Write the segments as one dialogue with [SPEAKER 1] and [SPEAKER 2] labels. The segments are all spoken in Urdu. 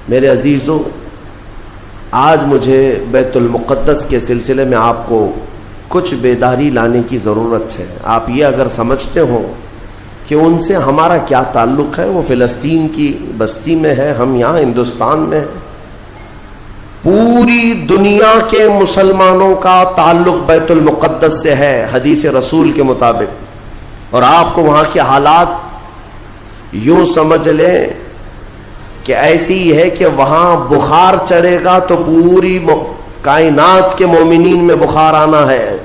[SPEAKER 1] میرے عزیزوں، آج مجھے بیت المقدس کے سلسلے میں آپ کو کچھ بیداری لانے کی ضرورت ہے۔ آپ یہ اگر سمجھتے ہو کہ ان سے ہمارا کیا تعلق ہے، وہ فلسطین کی بستی میں ہے، ہم یہاں ہندوستان میں ہیں، پوری دنیا کے مسلمانوں کا تعلق بیت المقدس سے ہے حدیث رسول کے مطابق، اور آپ کو وہاں کے حالات یوں سمجھ لیں کہ ایسی ہے کہ وہاں بخار چڑھے گا تو پوری کائنات کے مومنین میں بخار آنا ہے،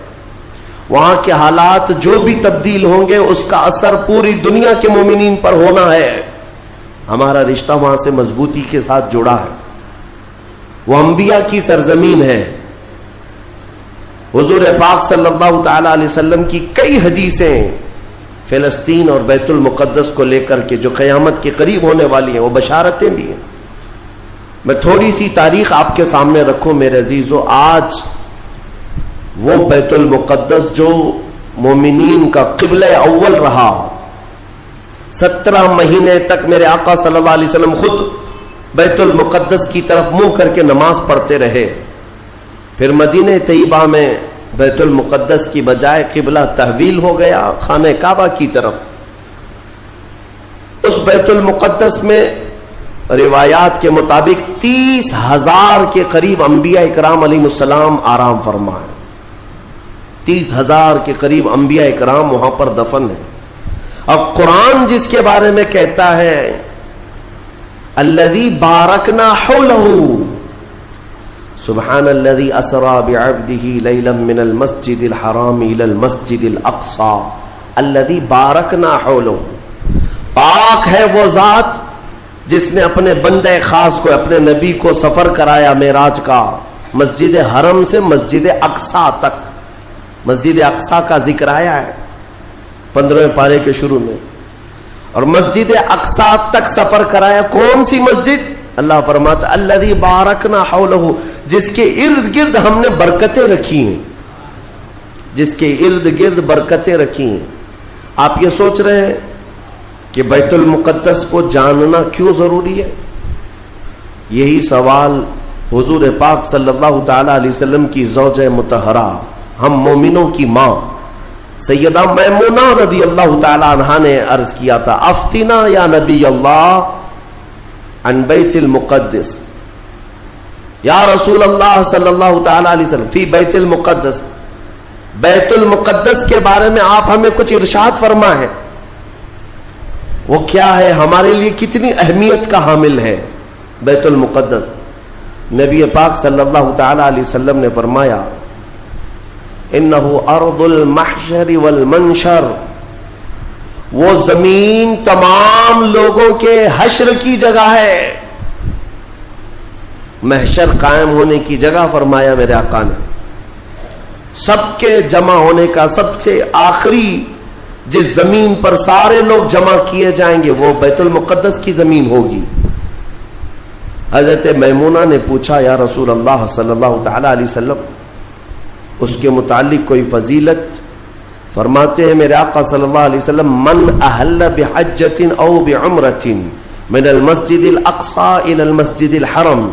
[SPEAKER 1] وہاں کے حالات جو بھی تبدیل ہوں گے اس کا اثر پوری دنیا کے مومنین پر ہونا ہے۔ ہمارا رشتہ وہاں سے مضبوطی کے ساتھ جڑا ہے، وہ انبیاء کی سرزمین ہے۔ حضور پاک صلی اللہ تعالی علیہ وسلم کی کئی حدیثیں فلسطین اور بیت المقدس کو لے کر کے جو قیامت کے قریب ہونے والی ہیں، وہ بشارتیں بھی ہیں۔ میں تھوڑی سی تاریخ آپ کے سامنے رکھوں میرے عزیزو۔ آج وہ بیت المقدس جو مومنین کا قبلہ اول رہا، 17 مہینے تک میرے آقا صلی اللہ علیہ وسلم خود بیت المقدس کی طرف منہ کر کے نماز پڑھتے رہے، پھر مدینہ طیبہ میں بیت المقدس کی بجائے قبلہ تحویل ہو گیا خانہ کعبہ کی طرف۔ اس بیت المقدس میں روایات کے مطابق 30,000 کے قریب انبیاء اکرام علیہ السلام آرام فرما ہے۔ 30,000 کے قریب انبیاء اکرام وہاں پر دفن ہیں۔ اور قرآن جس کے بارے میں کہتا ہے الذی بارکنا حولہ، سبحان الذی اسری بعبدہ لیلا من المسجد الحرام الی المسجد الاقصی الذی بارکنا حولہ، پاک ہے وہ ذات جس نے اپنے بندے خاص کو، اپنے نبی کو سفر کرایا معراج کا، مسجد حرم سے مسجد اقصی تک۔ مسجد اقصی کا ذکر آیا ہے 15ویں پارے کے شروع میں، اور مسجد اقصی تک سفر کرایا۔ کون سی مسجد؟ اللہ فرماتا الذی بارکنا حولہ، جس کے ارد گرد ہم نے برکتیں رکھی ہیں، جس کے ارد گرد برکتیں رکھی ہیں۔ آپ یہ سوچ رہے ہیں کہ بیت المقدس کو جاننا کیوں ضروری ہے؟ یہی سوال حضور پاک صلی اللہ تعالی علیہ وسلم کی زوجہ مطہرہ، ہم مومنوں کی ماں سیدہ میمونہ رضی اللہ تعالی عنہا نے عرض کیا تھا، افتنا یا نبی اللہ عن بیت المقدس، یا رسول اللہ صلی اللہ تعالی علیہ وسلم فی بیت المقدس، بیت المقدس کے بارے میں آپ ہمیں کچھ ارشاد فرمائیں، وہ کیا ہے، ہمارے لیے کتنی اہمیت کا حامل ہے بیت المقدس؟ نبی پاک صلی اللہ تعالی علیہ وسلم نے فرمایا انہ ارض المحشر والمنشر، وہ زمین تمام لوگوں کے حشر کی جگہ ہے، محشر قائم ہونے کی جگہ فرمایا میرے آقا نے۔ سب کے جمع ہونے کا سب سے آخری جس زمین پر سارے لوگ جمع کیے جائیں گے وہ بیت المقدس کی زمین ہوگی۔ حضرت میمونہ نے پوچھا یا رسول اللہ صلی اللہ تعالی علیہ وسلم اس کے متعلق کوئی فضیلت؟ فرماتے ہیں میرے آقا صلی اللہ علیہ وسلم من احل بحجۃ او بعمرۃ من المسجد الاقصی الى المسجد الحرم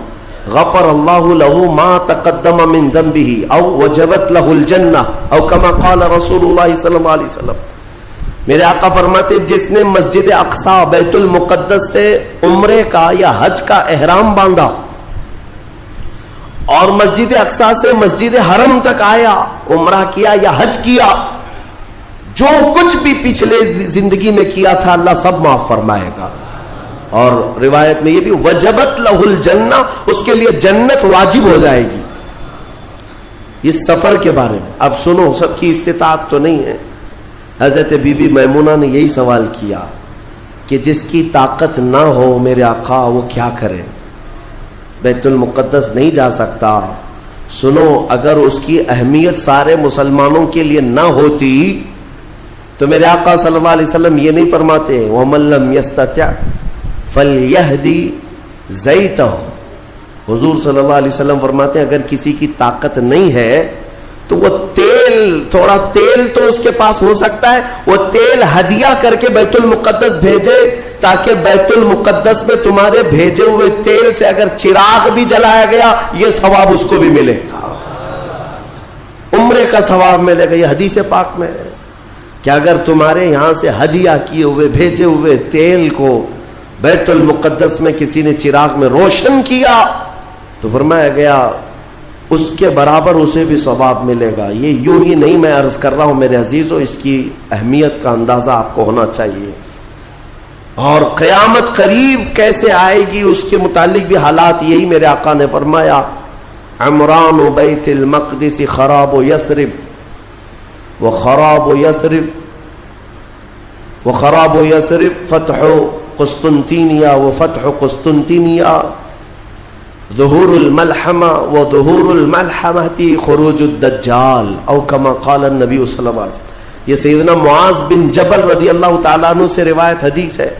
[SPEAKER 1] غفر اللہ له ما تقدم من ذنبه او وجبت له الجنہ او کما قال رسول اللہ صلی اللہ علیہ وسلم۔ میرے آقا فرماتے جس نے مسجد اقصی بیت المقدس سے عمرے کا یا حج کا احرام باندھا اور مسجد اقصی سے مسجد حرم تک آیا، عمرہ کیا یا حج کیا، جو کچھ بھی پچھلے زندگی میں کیا تھا اللہ سب معاف فرمائے گا۔ اور روایت میں یہ بھی وجبت لہ الجنہ، اس کے لیے جنت واجب ہو جائے گی۔ اس سفر کے بارے میں اب سنو، سب کی استطاعت تو نہیں ہے۔ حضرت بی بی میمونہ نے یہی سوال کیا کہ جس کی طاقت نہ ہو میرے آقا وہ کیا کرے، بیت المقدس نہیں جا سکتا۔ سنو، اگر اس کی اہمیت سارے مسلمانوں کے لیے نہ ہوتی تو میرے آقا صلی اللہ علیہ وسلم یہ نہیں فرماتے وَمَن لَّمْ يَسْتَطِعْ فَلْيَهْدِ زَيْتَهُ۔ حضور صلی اللہ علیہ وسلم فرماتے ہیں اگر کسی کی طاقت نہیں ہے تو وہ تھوڑا تیل تو اس کے پاس ہو سکتا ہے، وہ تیل ہدیہ کر کے بیت المقدس بھیجے تاکہ بیت المقدس میں تمہارے بھیجے ہوئے تیل سے اگر چراغ بھی جلایا گیا یہ ثواب اس کو بھی ملے گا، عمرے کا ثواب ملے گا۔ یہ حدیث پاک میں ہے کہ اگر تمہارے یہاں سے ہدیہ کیے ہوئے بھیجے ہوئے تیل کو بیت المقدس میں کسی نے چراغ میں روشن کیا تو فرمایا گیا اس کے برابر اسے بھی ثواب ملے گا۔ یہ یوں ہی نہیں میں عرض کر رہا ہوں میرے عزیزوں، اس کی اہمیت کا اندازہ آپ کو ہونا چاہیے۔ اور قیامت قریب کیسے آئے گی اس کے متعلق بھی حالات یہی میرے آقا نے فرمایا، عمران بیت المقدس خراب یثرب وخراب یثرب فتح قسطنطینیہ وفتح قسطنطینیہ ظہور الملحمہ وظہور الملحمہ خروج الدجال او کما قال النبی صلی اللہ علیہ وسلم۔ یہ سیدنا معاذ بن جبل رضی اللہ تعالیٰ عنہ سے روایت حدیث ہے،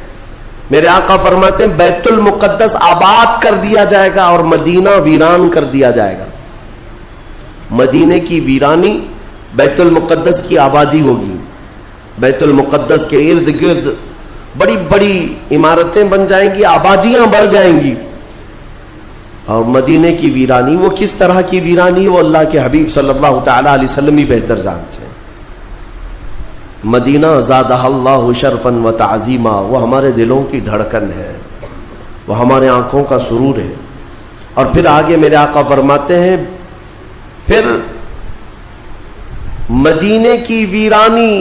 [SPEAKER 1] میرے آقا فرماتے ہیں بیت المقدس آباد کر دیا جائے گا اور مدینہ ویران کر دیا جائے گا۔ مدینے کی ویرانی بیت المقدس کی آبادی ہوگی، بیت المقدس کے ارد گرد بڑی بڑی عمارتیں بن جائیں گی، آبادیاں بڑھ جائیں گی۔ اور مدینے کی ویرانی وہ کس طرح کی ویرانی وہ اللہ کے حبیب صلی اللہ تعالی علیہ وسلم ہی بہتر جانتے ہیں۔ مدینہ زادہ اللہ شرفا و تعظیما، وہ ہمارے دلوں کی دھڑکن ہے، وہ ہمارے آنکھوں کا سرور ہے۔ اور پھر آگے میرے آقا فرماتے ہیں پھر مدینے کی ویرانی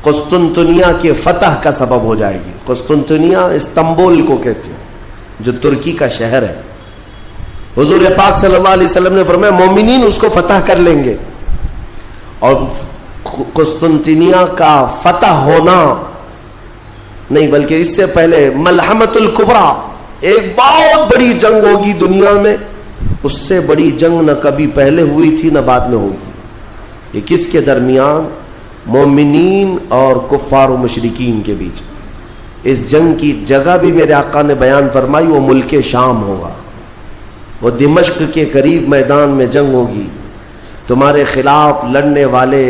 [SPEAKER 1] قسطنطنیہ کے فتح کا سبب ہو جائے گی۔ قسطنطنیہ استنبول کو کہتے ہیں جو ترکی کا شہر ہے۔ حضور پاک صلی اللہ علیہ وسلم نے فرمایا مومنین اس کو فتح کر لیں گے، اور قسطنطنیہ کا فتح ہونا نہیں بلکہ اس سے پہلے ملحمۃ الکبریٰ، ایک بہت بڑی جنگ ہوگی دنیا میں، اس سے بڑی جنگ نہ کبھی پہلے ہوئی تھی نہ بعد میں ہوگی۔ یہ کس کے درمیان؟ مومنین اور کفار و مشرکین کے بیچ۔ اس جنگ کی جگہ بھی میرے آقا نے بیان فرمائی، وہ ملک شام ہوگا، وہ دمشق کے قریب میدان میں جنگ ہوگی۔ تمہارے خلاف لڑنے والے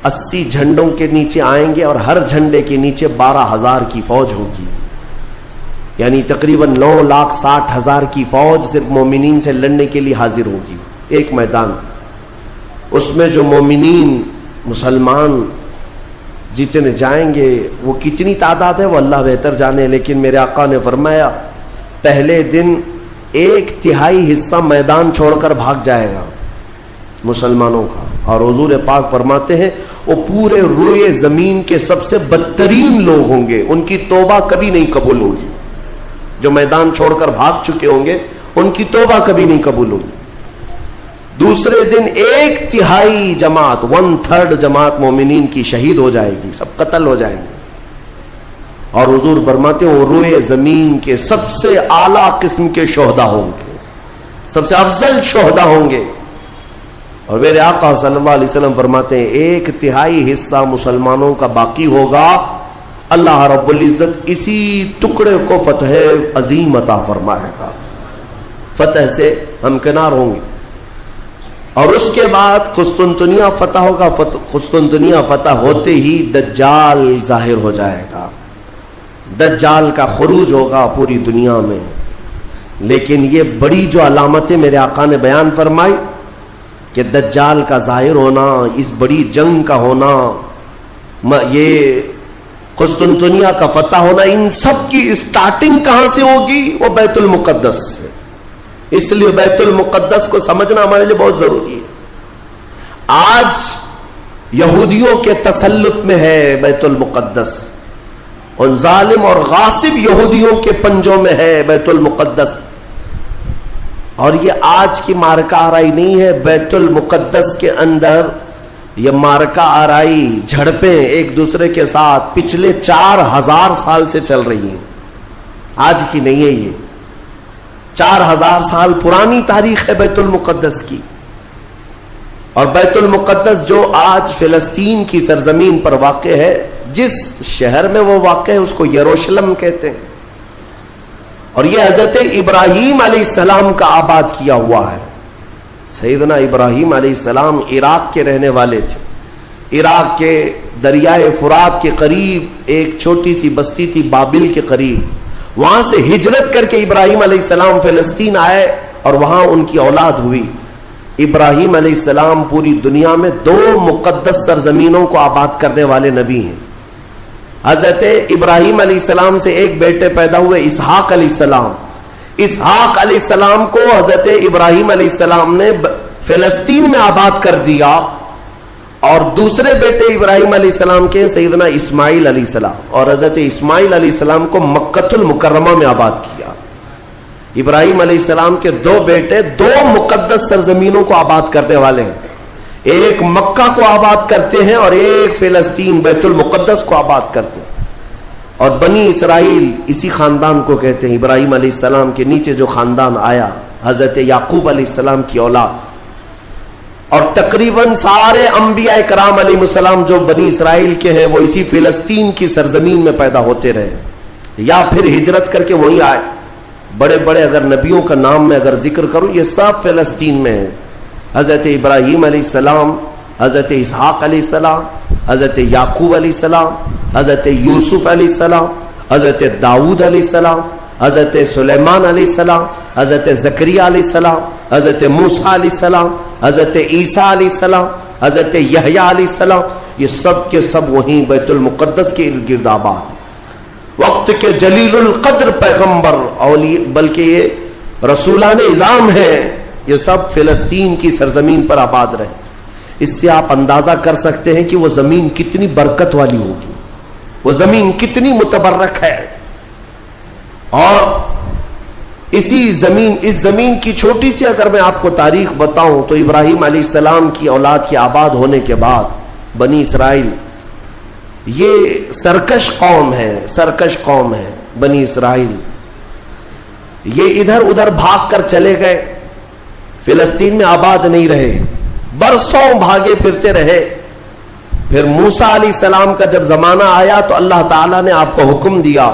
[SPEAKER 1] 80 جھنڈوں کے نیچے آئیں گے اور ہر جھنڈے کے نیچے 12,000 کی فوج ہوگی، یعنی تقریباً 9,60,000 کی فوج صرف مومنین سے لڑنے کے لیے حاضر ہوگی ایک میدان۔ اس میں جو مومنین مسلمان جتنے جائیں گے وہ کتنی تعداد ہے وہ اللہ بہتر جانے، لیکن میرے آقا نے فرمایا پہلے دن 1/3 حصہ میدان چھوڑ کر بھاگ جائے گا مسلمانوں کا، اور حضور پاک فرماتے ہیں وہ پورے روئے زمین کے سب سے بدترین لوگ ہوں گے، ان کی توبہ کبھی نہیں قبول ہوگی۔ جو میدان چھوڑ کر بھاگ چکے ہوں گے ان کی توبہ کبھی نہیں قبول ہوگی۔ دوسرے دن 1/3 جماعت 1/3 جماعت مومنین کی شہید ہو جائے گی، سب قتل ہو جائیں گے، اور حضور فرماتے ہیں وہ روئے زمین کے سب سے اعلیٰ قسم کے شہداء ہوں گے، سب سے افضل شہداء ہوں گے۔ اور میرے آقا صلی اللہ علیہ وسلم فرماتے ہیں 1/3 حصہ مسلمانوں کا باقی ہوگا، اللہ رب العزت اسی ٹکڑے کو فتح عظیم عطا فرمائے گا، فتح سے ہمکنار ہوں گے۔ اور اس کے بعد قسطنطنیہ فتح ہوگا، قسطنطنیہ فتح ہوتے ہی دجال ظاہر ہو جائے گا، دجال کا خروج ہوگا پوری دنیا میں۔ لیکن یہ بڑی جو علامتیں میرے آقا نے بیان فرمائی کہ دجال کا ظاہر ہونا، اس بڑی جنگ کا ہونا، یہ قسطنطنیہ کا فتح ہونا، ان سب کی اسٹارٹنگ کہاں سے ہوگی؟ وہ بیت المقدس سے۔ اس لیے بیت المقدس کو سمجھنا ہمارے لیے بہت ضروری ہے۔ آج یہودیوں کے تسلط میں ہے بیت المقدس، ان ظالم اور غاصب یہودیوں کے پنجوں میں ہے بیت المقدس، اور یہ آج کی مارکہ آرائی نہیں ہے۔ بیت المقدس کے اندر یہ مارکہ آرائی، جھڑپیں ایک دوسرے کے ساتھ پچھلے 4000 سال سے چل رہی ہیں، آج کی نہیں ہے، یہ 4000 سال پرانی تاریخ ہے بیت المقدس کی۔ اور بیت المقدس جو آج فلسطین کی سرزمین پر واقع ہے، جس شہر میں وہ واقع ہے اس کو یروشلم کہتے ہیں، اور یہ حضرت ابراہیم علیہ السلام کا آباد کیا ہوا ہے۔ سیدنا ابراہیم علیہ السلام عراق کے رہنے والے تھے، عراق کے دریائے فرات کے قریب ایک چھوٹی سی بستی تھی بابل کے قریب، وہاں سے ہجرت کر کے ابراہیم علیہ السلام فلسطین آئے اور وہاں ان کی اولاد ہوئی۔ ابراہیم علیہ السلام پوری دنیا میں 2 مقدس سرزمینوں کو آباد کرنے والے نبی ہیں۔ حضرت ابراہیم علیہ السلام سے ایک بیٹے پیدا ہوئے اسحاق علیہ السلام۔ اسحاق علیہ السلام کو حضرت ابراہیم علیہ السلام نے فلسطین میں آباد کر دیا، اور دوسرے بیٹے ابراہیم علیہ السلام کے سیدنا اسماعیل علیہ السلام، اور حضرت اسماعیل علیہ السلام کو مکۃ المکرمہ میں آباد کیا۔ ابراہیم علیہ السلام کے 2 بیٹے 2 مقدس سرزمینوں کو آباد کرنے والے ہیں، ایک مکہ کو آباد کرتے ہیں اور ایک فلسطین بیت المقدس کو آباد کرتے ہیں۔ اور بنی اسرائیل اسی خاندان کو کہتے ہیں۔ ابراہیم علیہ السلام کے نیچے جو خاندان آیا، حضرت یعقوب علیہ السلام کی اولاد، اور تقریباً سارے انبیاء کرام علیہ السلام جو بنی اسرائیل کے ہیں وہ اسی فلسطین کی سرزمین میں پیدا ہوتے رہے، یا پھر ہجرت کر کے وہیں آئے۔ بڑے بڑے اگر نبیوں کا نام میں اگر ذکر کروں، یہ سب فلسطین میں ہیں۔ حضرت ابراہیم علیہ السلام، حضرت اسحاق علیہ السلام، حضرت یعقوب علیہ السلام، حضرت یوسف علیہ السلام، حضرت داؤد علیہ السلام، حضرت سلیمان علیہ السلام، حضرت زکریا علیہ السلام، حضرت موسیٰ علیہ السلام، حضرت عیسیٰ علیہ السلام، حضرت یحییٰ علیہ السلام، یہ سب کے سب وہیں بیت المقدس کے ارد گرد آباد، وقت کے جلیل القدر پیغمبر بلکہ یہ رسولان اعظام ہیں، یہ سب فلسطین کی سرزمین پر آباد رہے۔ اس سے آپ اندازہ کر سکتے ہیں کہ وہ زمین کتنی برکت والی ہوگی، وہ زمین کتنی متبرک ہے۔ اور اس زمین کی چھوٹی سی اگر میں آپ کو تاریخ بتاؤں تو ابراہیم علیہ السلام کی اولاد کے آباد ہونے کے بعد بنی اسرائیل یہ سرکش قوم ہے بنی اسرائیل، یہ ادھر ادھر بھاگ کر چلے گئے، فلسطین میں آباد نہیں رہے، برسوں بھاگے پھرتے رہے۔ پھر موسیٰ علیہ السلام کا جب زمانہ آیا تو اللہ تعالیٰ نے آپ کو حکم دیا،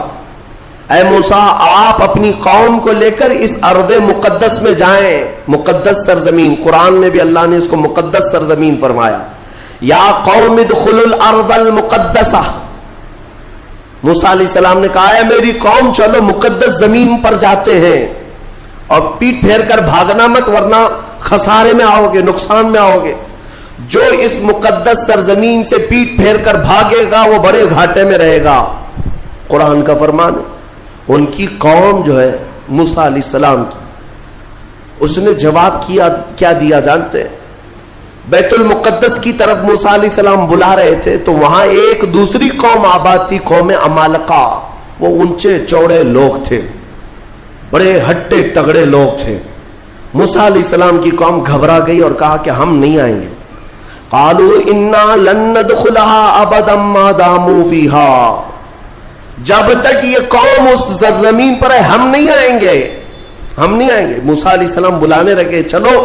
[SPEAKER 1] اے موسیٰ آپ اپنی قوم کو لے کر اس ارض مقدس میں جائیں، مقدس سرزمین، قرآن میں بھی اللہ نے اس کو مقدس سرزمین فرمایا، یا قوم ادخلوا الارض المقدسہ۔ موسیٰ علیہ السلام نے کہا ہے میری قوم چلو مقدس زمین پر جاتے ہیں، اور پیٹ پھیر کر بھاگنا مت ورنہ خسارے میں آؤ گے، نقصان میں آؤ گے۔ جو اس مقدس سرزمین سے پیٹ پھیر کر بھاگے گا وہ بڑے گھاٹے میں رہے گا، قرآن کا فرمان ہے۔ ان کی قوم جو ہے موسیٰ علیہ السلام کی، اس نے جواب کیا دیا جانتے ہیں؟ بیت المقدس کی طرف موسیٰ علیہ السلام بلا رہے تھے تو وہاں ایک دوسری قوم آباد تھی، قوم عمالقہ، وہ اونچے چوڑے لوگ تھے، بڑے ہٹے تگڑے لوگ تھے۔ موسیٰ علیہ السلام کی قوم گھبرا گئی اور کہا کہ ہم نہیں آئیں گے۔ قالوا انا لن ندخلها ابدا ما داموا فيها، جب تک یہ قوم اس زمین پر ہے ہم نہیں آئیں گے، ہم نہیں آئیں گے۔ موسیٰ علیہ السلام بلانے لگے چلو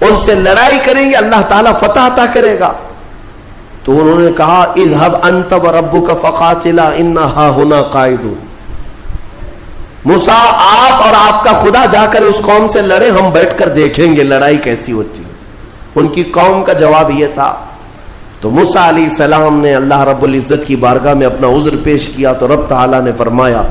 [SPEAKER 1] ان سے لڑائی کریں گے، اللہ تعالیٰ فتح عطا کرے گا۔ تو انہوں نے کہا اذهب انت وربك فقاتلا انا هاهنا قاعدون، موسیٰ آپ اور آپ کا خدا جا کر اس قوم سے لڑے، ہم بیٹھ کر دیکھیں گے لڑائی کیسی ہوتی ہے۔ ان کی قوم کا جواب یہ تھا۔ تو موسیٰ علیہ السلام نے اللہ رب العزت کی بارگاہ میں اپنا عذر پیش کیا تو رب تعالیٰ نے فرمایا،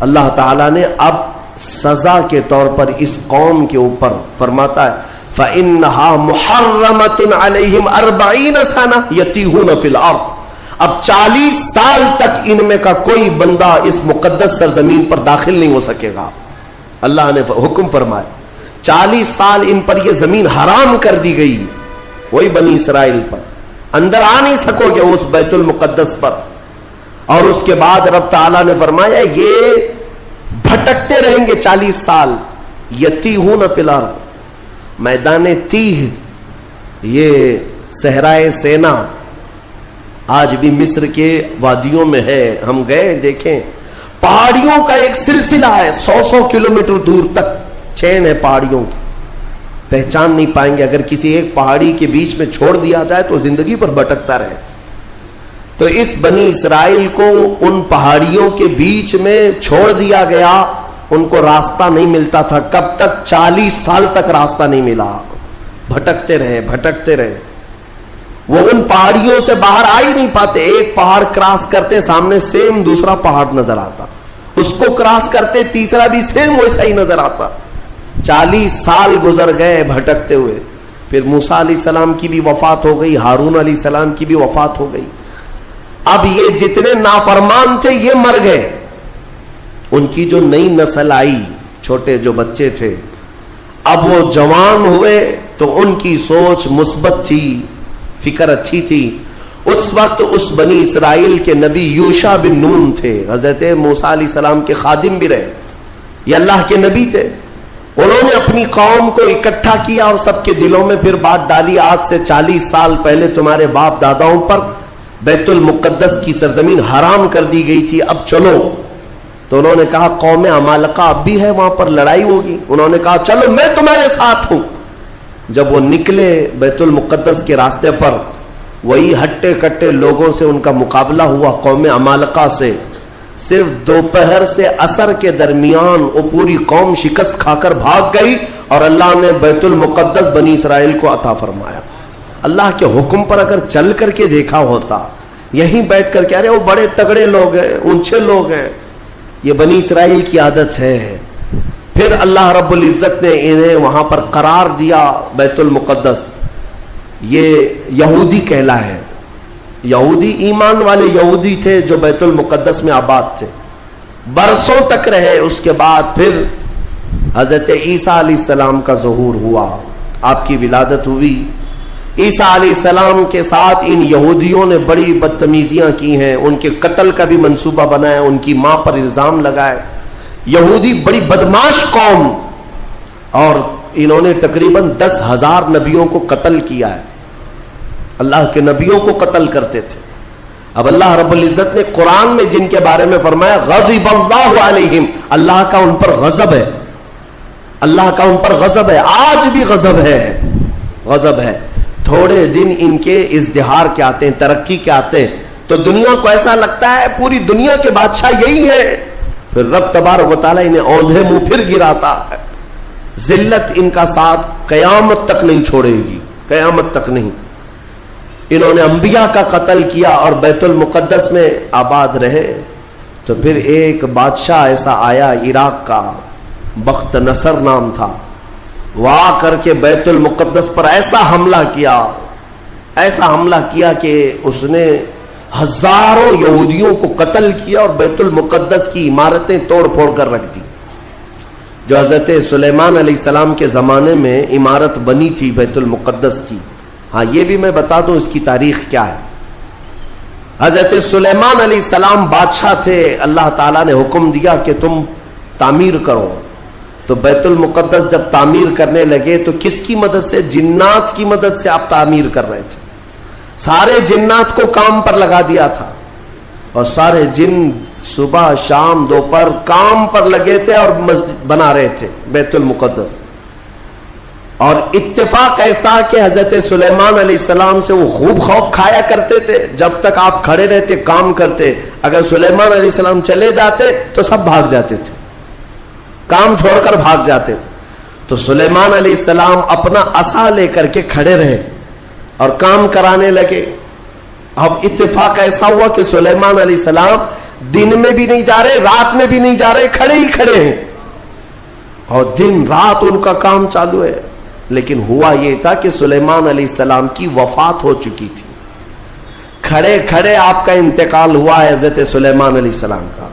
[SPEAKER 1] اللہ تعالیٰ نے اب سزا کے طور پر اس قوم کے اوپر فرماتا ہے فَإِنَّهَا مُحَرَّمَةٌ عَلَيْهِمْ 40 سَنَةً يَتِيهُونَ فِي الْأَرْضِ، اب 40 سال تک ان میں کا کوئی بندہ اس مقدس سرزمین پر داخل نہیں ہو سکے گا۔ اللہ نے حکم فرمایا 40 سال ان پر یہ زمین حرام کر دی گئی، وہی بنی اسرائیل پر اندر آ نہیں سکو گے اس بیت المقدس پر۔ اور اس کے بعد رب تعالیٰ نے فرمایا یہ بھٹکتے رہیں گے 40 سال، یتیہون فی الارض، میدان تیہ، یہ صحرائے سینا آج بھی مصر کے وادیوں میں ہے، ہم گئے دیکھیں، پہاڑیوں کا ایک سلسلہ ہے، 100 کلومیٹر دور تک چین ہے پہاڑیوں کی، پہچان نہیں پائیں گے، اگر کسی ایک پہاڑی کے بیچ میں چھوڑ دیا جائے تو زندگی پر بھٹکتا رہے۔ تو اس بنی اسرائیل کو ان پہاڑیوں کے بیچ میں چھوڑ دیا گیا، ان کو راستہ نہیں ملتا تھا، کب تک 40 سال تک راستہ نہیں ملا، بھٹکتے رہے۔ وہ ان پہاڑیوں سے باہر آ ہی نہیں پاتے. ایک پہاڑ کراس کرتے سامنے سیم دوسرا پہاڑ نظر آتا, اس کو کراس کرتے تیسرا بھی سیم ویسا ہی نظر آتا. 40 سال گزر گئے بھٹکتے ہوئے. پھر موسیٰ علیہ السلام کی بھی وفات ہو گئی, ہارون علیہ السلام کی بھی وفات ہو گئی. اب یہ جتنے نافرمان تھے یہ مر گئے. ان کی جو نئی نسل آئی, چھوٹے جو بچے تھے, اب وہ جوان ہوئے تو ان کی سوچ مثبت تھی, فکر اچھی تھی. اس وقت اس بنی اسرائیل کے نبی یوشع بن نون تھے, حضرت موسیٰ علیہ السلام کے خادم بھی رہے, یہ اللہ کے نبی تھے. انہوں نے اپنی قوم کو اکٹھا کیا اور سب کے دلوں میں پھر بات ڈالی, آج سے 40 سال پہلے تمہارے باپ داداؤں پر بیت المقدس کی سرزمین حرام کر دی گئی تھی, اب چلو. تو انہوں نے کہا قوم عمالقہ اب بھی ہے, وہاں پر لڑائی ہوگی. انہوں نے کہا چلو میں تمہارے ساتھ ہوں. جب وہ نکلے بیت المقدس کے راستے پر, وہی ہٹے کٹے لوگوں سے ان کا مقابلہ ہوا, قوم عمالقہ سے. صرف دوپہر سے عصر کے درمیان وہ پوری قوم شکست کھا کر بھاگ گئی اور اللہ نے بیت المقدس بنی اسرائیل کو عطا فرمایا. اللہ کے حکم پر اگر چل کر کے دیکھا ہوتا, یہیں بیٹھ کر کے ارے وہ بڑے تگڑے لوگ ہیں, اونچے لوگ ہیں, یہ بنی اسرائیل کی عادت ہے. پھر اللہ رب العزت نے انہیں وہاں پر قرار دیا بیت المقدس. یہ یہودی کہلا ہے. یہودی ایمان والے یہودی تھے جو بیت المقدس میں آباد تھے, برسوں تک رہے. اس کے بعد پھر حضرت عیسیٰ علیہ السلام کا ظہور ہوا, آپ کی ولادت ہوئی. عیسیٰ علیہ السلام کے ساتھ ان یہودیوں نے بڑی بدتمیزیاں کی ہیں, ان کے قتل کا بھی منصوبہ بنایا, ان کی ماں پر الزام لگائے. یہودی بڑی بدماش قوم, اور انہوں نے تقریباً 10,000 نبیوں کو قتل کیا ہے. اللہ کے نبیوں کو قتل کرتے تھے. اب اللہ رب العزت نے قرآن میں جن کے بارے میں فرمایا غضب اللہ علیہم, اللہ کا ان پر غضب ہے, اللہ کا ان پر غضب ہے, آج بھی غضب ہے, غضب ہے. تھوڑے دن ان کے ازدہار کے آتے ہیں, ترقی کے آتے ہیں, تو دنیا کو ایسا لگتا ہے پوری دنیا کے بادشاہ یہی ہے. پھر رب تبارک و تعالیٰ انہیں اوندھے منہ پھر گراتا ہے. ذلت ان کا ساتھ قیامت تک نہیں چھوڑے گی, قیامت تک نہیں. انہوں نے انبیاء کا قتل کیا اور بیت المقدس میں آباد رہے. تو پھر ایک بادشاہ ایسا آیا عراق کا, بخت نصر نام تھا, وہ آ کر کے بیت المقدس پر ایسا حملہ کیا, ایسا حملہ کیا کہ اس نے ہزاروں یہودیوں کو قتل کیا اور بیت المقدس کی عمارتیں توڑ پھوڑ کر رکھ دی. جو حضرت سلیمان علیہ السلام کے زمانے میں عمارت بنی تھی بیت المقدس کی. ہاں یہ بھی میں بتا دوں اس کی تاریخ کیا ہے. حضرت سلیمان علیہ السلام بادشاہ تھے, اللہ تعالیٰ نے حکم دیا کہ تم تعمیر کرو. تو بیت المقدس جب تعمیر کرنے لگے تو کس کی مدد سے؟ جنات کی مدد سے آپ تعمیر کر رہے تھے. سارے جنات کو کام پر لگا دیا تھا, اور سارے جن صبح شام دوپہر کام پر لگے تھے اور مسجد بنا رہے تھے بیت المقدس. اور اتفاق ایسا کہ حضرت سلیمان علیہ السلام سے وہ خوب خوف کھایا کرتے تھے. جب تک آپ کھڑے رہتے کام کرتے, اگر سلیمان علیہ السلام چلے جاتے تو سب بھاگ جاتے تھے, کام چھوڑ کر بھاگ جاتے تھے. تو سلیمان علیہ السلام اپنا عصا لے کر کے کھڑے رہے اور کام کرانے لگے. اب اتفاق ایسا ہوا کہ سلیمان علیہ السلام دن میں بھی نہیں جا رہے, رات میں بھی نہیں جا رہے, کھڑے ہی کھڑے ہیں, اور دن رات ان کا کام چالو ہے. لیکن ہوا یہ تھا کہ سلیمان علیہ السلام کی وفات ہو چکی تھی. کھڑے کھڑے آپ کا انتقال ہوا ہے حضرت سلیمان علیہ السلام کا,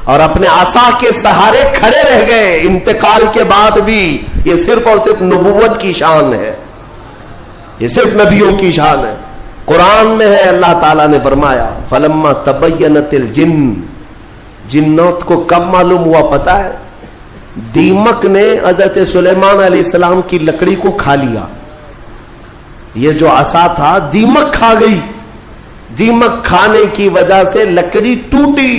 [SPEAKER 1] اور اپنے عصا کے سہارے کھڑے رہ گئے انتقال کے بعد بھی. یہ صرف اور صرف نبوت کی شان ہے, یہ صرف نبیوں کی شان ہے. قرآن میں ہے, اللہ تعالیٰ نے فرمایا فلما تبینت الجن, جنات کو کب معلوم ہوا پتا ہے؟ دیمک نے حضرت سلیمان علیہ السلام کی لکڑی کو کھا لیا. یہ جو عصا تھا دیمک کھا گئی, دیمک کھانے کی وجہ سے لکڑی ٹوٹی.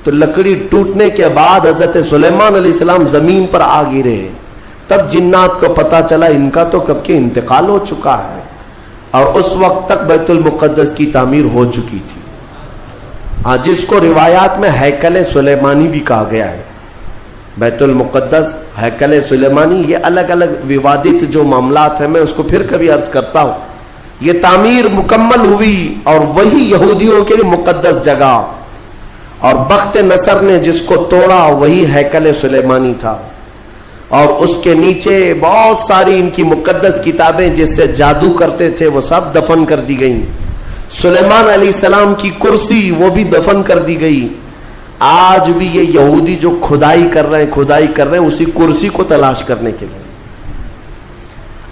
[SPEAKER 1] تو لکڑی ٹوٹنے کے بعد حضرت سلیمان علیہ السلام زمین پر آ گرے. تب جنات کو پتا چلا ان کا تو کب کے انتقال ہو چکا ہے, اور اس وقت تک بیت المقدس کی تعمیر ہو چکی تھی. ہاں, جس کو روایات میں ہیکل سلیمانی بھی کہا گیا ہے. بیت المقدس, ہیکل سلیمانی, یہ الگ الگ ووادت جو معاملات ہیں, میں اس کو پھر کبھی عرض کرتا ہوں. یہ تعمیر مکمل ہوئی اور وہی یہودیوں کے لیے مقدس جگہ. اور بخت نصر نے جس کو توڑا وہی ہیکل سلیمانی تھا, اور اس کے نیچے بہت ساری ان کی مقدس کتابیں جس سے جادو کرتے تھے وہ سب دفن کر دی گئیں. سلیمان علیہ السلام کی کرسی وہ بھی دفن کر دی گئی. آج بھی یہ یہودی جو کھدائی کر رہے ہیں اسی کرسی کو تلاش کرنے کے لیے,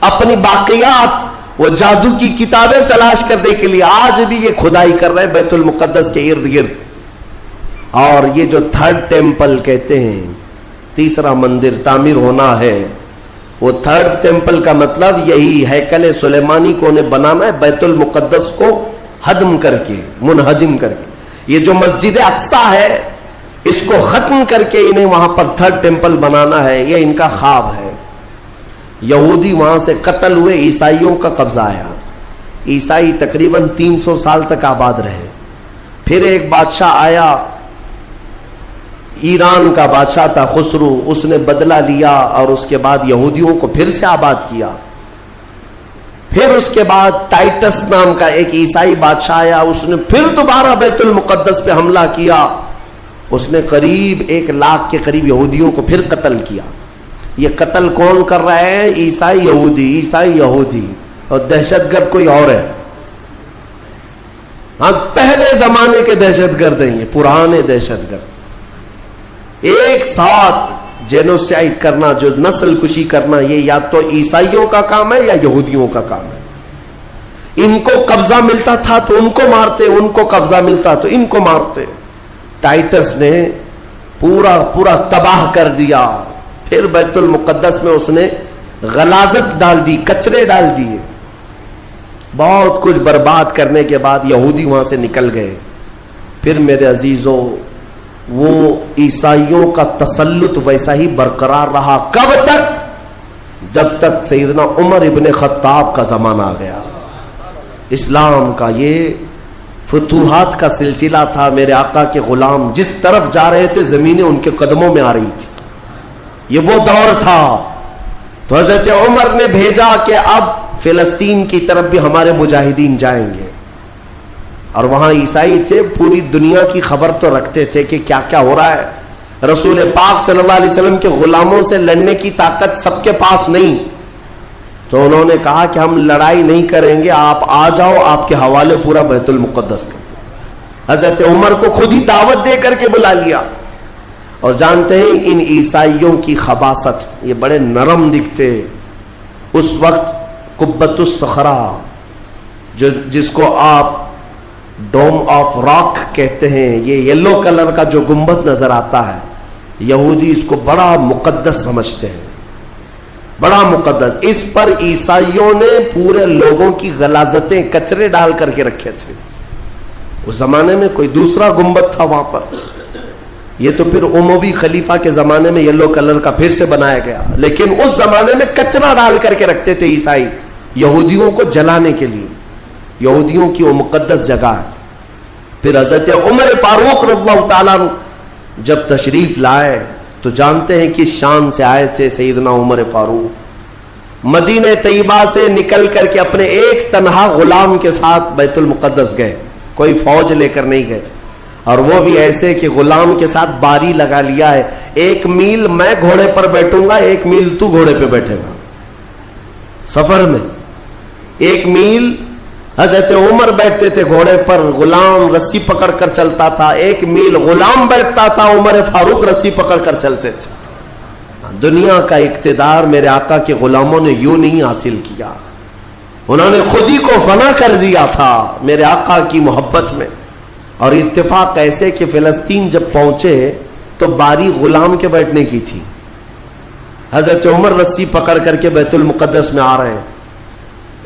[SPEAKER 1] اپنی باقیات وہ جادو کی کتابیں تلاش کرنے کے لیے آج بھی یہ کھدائی کر رہے ہیں بیت المقدس کے ارد گرد. اور یہ جو تھرڈ ٹیمپل کہتے ہیں, تیسرا مندر تعمیر ہونا ہے, وہ تھرڈ ٹیمپل کا مطلب یہی ہیکل سلیمانی کو انہیں بنانا ہے, بیت المقدس کو ہدم کر کے, منہدم کر کے. یہ جو مسجد اقصی ہے اس کو ختم کر کے انہیں وہاں پر تھرڈ ٹیمپل بنانا ہے, یہ ان کا خواب ہے. یہودی وہاں سے قتل ہوئے, عیسائیوں کا قبضہ آیا. عیسائی تقریباً 300 سال تک آباد رہے. پھر ایک بادشاہ آیا, ایران کا بادشاہ تھا خسرو, اس نے بدلہ لیا اور اس کے بعد یہودیوں کو پھر سے آباد کیا. پھر اس کے بعد ٹائٹس نام کا ایک عیسائی بادشاہ آیا, اس نے پھر دوبارہ بیت المقدس پہ حملہ کیا. اس نے قریب 1 لاکھ کے قریب یہودیوں کو پھر قتل کیا. یہ قتل کون کر رہا ہے؟ عیسائی یہودی, اور دہشت گرد کوئی اور ہے. ہاں پہلے زمانے کے دہشت گرد ہیں, یہ پرانے دہشت گرد. ایک ساتھ جینوسائڈ کرنا, جو نسل کشی کرنا, یہ یا تو عیسائیوں کا کام ہے یا یہودیوں کا کام ہے. ان کو قبضہ ملتا تھا تو ان کو مارتے, ان کو قبضہ ملتا تو ان کو مارتے. ٹائٹس نے پورا تباہ کر دیا. پھر بیت المقدس میں اس نے غلاظت ڈال دی, کچرے ڈال دیے. بہت کچھ برباد کرنے کے بعد یہودی وہاں سے نکل گئے. پھر میرے عزیزوں, وہ عیسائیوں کا تسلط ویسا ہی برقرار رہا. کب تک؟ جب تک سیدنا عمر ابن خطاب کا زمانہ آ گیا. اسلام کا یہ فتوحات کا سلسلہ تھا. میرے آقا کے غلام جس طرف جا رہے تھے زمینیں ان کے قدموں میں آ رہی تھی. یہ وہ دور تھا. تو حضرت عمر نے بھیجا کہ اب فلسطین کی طرف بھی ہمارے مجاہدین جائیں گے. اور وہاں عیسائی تھے, پوری دنیا کی خبر تو رکھتے تھے کہ کیا کیا ہو رہا ہے. رسول پاک صلی اللہ علیہ وسلم کے غلاموں سے لڑنے کی طاقت سب کے پاس نہیں. تو انہوں نے کہا کہ ہم لڑائی نہیں کریں گے, آپ آ جاؤ, آپ کے حوالے پورا بیت المقدس کر دیں. حضرت عمر کو خود ہی دعوت دے کر کے بلا لیا. اور جانتے ہیں ان عیسائیوں کی خباثت, یہ بڑے نرم دکھتے. اس وقت قبۃ الصخرہ جس کو آپ ڈوم آف راک کہتے ہیں, یہ یلو کلر کا جو گنبد نظر آتا ہے, یہودی اس کو بڑا مقدس سمجھتے ہیں, بڑا مقدس. اس پر عیسائیوں نے پورے لوگوں کی غلاظتیں کچرے ڈال کر کے رکھے تھے. اس زمانے میں کوئی دوسرا گنبد تھا وہاں پر, یہ تو پھر اموی خلیفہ کے زمانے میں یلو کلر کا پھر سے بنایا گیا. لیکن اس زمانے میں کچرا ڈال کر کے رکھتے تھے عیسائی, یہودیوں کو جلانے کے لیے. یہودیوں کی وہ مقدس جگہ ہے. پھر حضرت عمر فاروق رضی اللہ تعالیٰ جب تشریف لائے تو جانتے ہیں کس شان سے آئے تھے. سیدنا عمر فاروق مدینہ طیبہ سے نکل کر کے اپنے ایک تنہا غلام کے ساتھ بیت المقدس گئے, کوئی فوج لے کر نہیں گئے. اور وہ بھی ایسے کہ غلام کے ساتھ باری لگا لیا ہے, 1 میل میں گھوڑے پر بیٹھوں گا, 1 میل تو گھوڑے پہ بیٹھے گا. سفر میں 1 میل حضرت عمر بیٹھتے تھے گھوڑے پر, غلام رسی پکڑ کر چلتا تھا. 1 میل غلام بیٹھتا تھا, عمر فاروق رسی پکڑ کر چلتے تھے. دنیا کا اقتدار میرے آقا کے غلاموں نے یوں نہیں حاصل کیا, انہوں نے خود ہی کو فنا کر دیا تھا میرے آقا کی محبت میں. اور اتفاق ایسے کہ فلسطین جب پہنچے تو باری غلام کے بیٹھنے کی تھی. حضرت عمر رسی پکڑ کر کے بیت المقدس میں آ رہے ہیں